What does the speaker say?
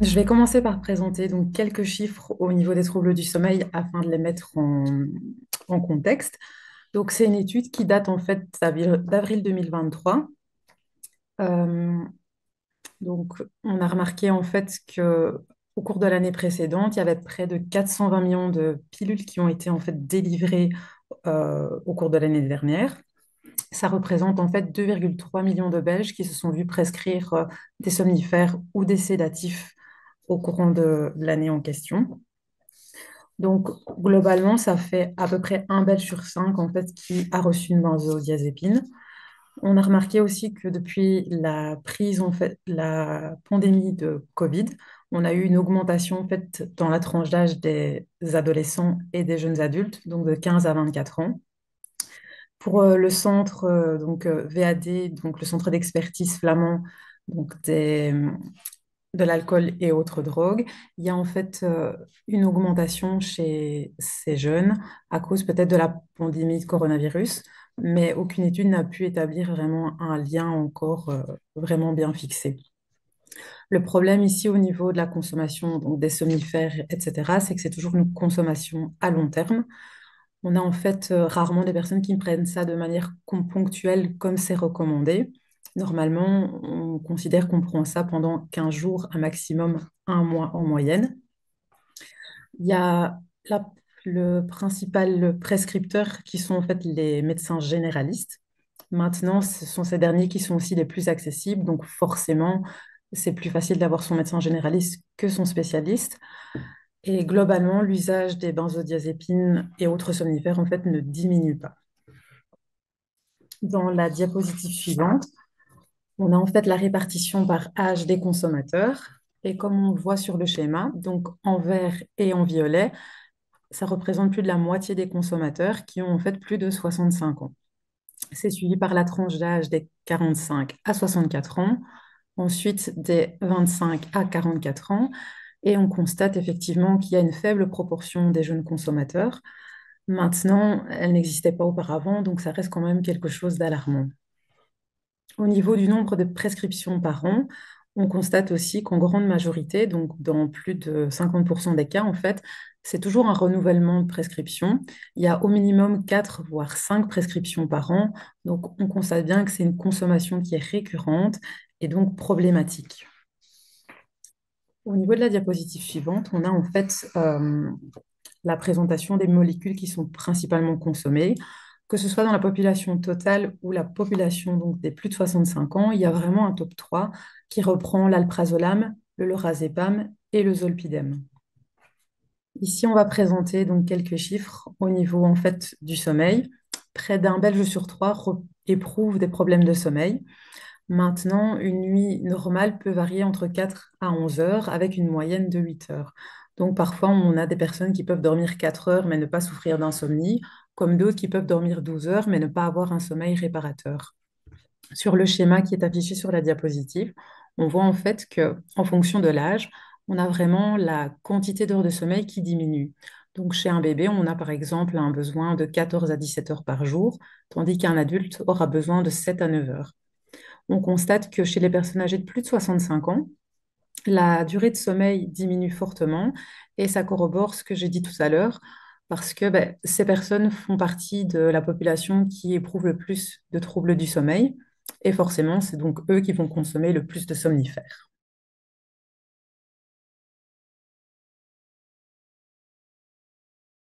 Je vais commencer par présenter donc quelques chiffres au niveau des troubles du sommeil afin de les mettre en contexte. Donc, c'est une étude qui date en fait d'avril 2023. Euh, donc, on a remarqué en fait que au cours de l'année précédente, il y avait près de 420 millions de pilules qui ont été en fait délivrées au cours de l'année dernière. Ça représente en fait 2,3 millions de Belges qui se sont vus prescrire des somnifères ou des sédatifs au courant de l'année en question. Donc, globalement, ça fait à peu près un Belge sur cinq en fait, qui a reçu une benzodiazépine. On a remarqué aussi que depuis la prise, en fait, la pandémie de Covid, on a eu une augmentation en fait, dans la tranche d'âge des adolescents et des jeunes adultes, donc de 15 à 24 ans. Pour le centre VAD, donc le centre d'expertise flamand, donc de l'alcool et autres drogues, il y a en fait une augmentation chez ces jeunes à cause peut-être de la pandémie de coronavirus, mais aucune étude n'a pu établir vraiment un lien encore vraiment bien fixé. Le problème ici au niveau de la consommation donc des somnifères, etc., c'est que c'est toujours une consommation à long terme. On a en fait rarement des personnes qui prennent ça de manière ponctuelle comme c'est recommandé. Normalement, on considère qu'on prend ça pendant 15 jours, un maximum un mois en moyenne. Il y a le principal prescripteur qui sont en fait les médecins généralistes. Maintenant, ce sont ces derniers qui sont aussi les plus accessibles, donc forcément, c'est plus facile d'avoir son médecin généraliste que son spécialiste. Et globalement, l'usage des benzodiazépines et autres somnifères en fait ne diminue pas. Dans la diapositive suivante, on a en fait la répartition par âge des consommateurs. Et comme on le voit sur le schéma, donc en vert et en violet, ça représente plus de la moitié des consommateurs qui ont en fait plus de 65 ans. C'est suivi par la tranche d'âge des 45 à 64 ans, ensuite des 25 à 44 ans, et on constate effectivement qu'il y a une faible proportion des jeunes consommateurs. Maintenant, elle n'existait pas auparavant, donc ça reste quand même quelque chose d'alarmant. Au niveau du nombre de prescriptions par an, on constate aussi qu'en grande majorité, donc dans plus de 50% des cas, en fait, c'est toujours un renouvellement de prescription. Il y a au minimum 4 voire 5 prescriptions par an. Donc, on constate bien que c'est une consommation qui est récurrente et donc problématique. Au niveau de la diapositive suivante, on a en fait la présentation des molécules qui sont principalement consommées. Que ce soit dans la population totale ou la population donc, des plus de 65 ans, il y a vraiment un top 3 qui reprend l'alprazolam, le lorazépam et le zolpidem. Ici, on va présenter donc quelques chiffres au niveau en fait du sommeil. Près d'un Belge sur trois éprouve des problèmes de sommeil. Maintenant, une nuit normale peut varier entre 4 à 11 heures avec une moyenne de 8 heures. Donc parfois, on a des personnes qui peuvent dormir 4 heures mais ne pas souffrir d'insomnie, comme d'autres qui peuvent dormir 12 heures mais ne pas avoir un sommeil réparateur. Sur le schéma qui est affiché sur la diapositive, on voit en fait que en fonction de l'âge, on a vraiment la quantité d'heures de sommeil qui diminue. Donc chez un bébé, on a par exemple un besoin de 14 à 17 heures par jour, tandis qu'un adulte aura besoin de 7 à 9 heures. On constate que chez les personnes âgées de plus de 65 ans, la durée de sommeil diminue fortement et ça corrobore ce que j'ai dit tout à l'heure parce que ces personnes font partie de la population qui éprouve le plus de troubles du sommeil et forcément, c'est donc eux qui vont consommer le plus de somnifères.